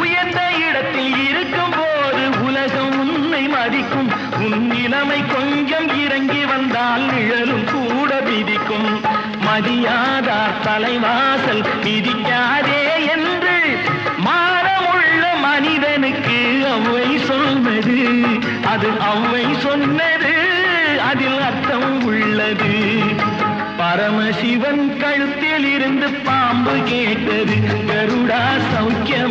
உயர்ந்த இடத்தில் இருக்கும் போது உலகம் உன்னை மதிக்கும். உன் நிலைமை கொஞ்சம் இறங்கி வந்தால் நிழலும் கூட விதிக்கும். மதியாதார் தலைவாசல் மிதிக்காதே என்று மானமுள்ள மனிதனுக்கு அவ்வை சொன்னது. அது அவ்வை சொன்னது, அதில் அர்த்தம் உள்ளது. பரமசிவன் கழுத்தில் இருந்து பாம்பு கேட்டது, கருடா சௌக்கியம்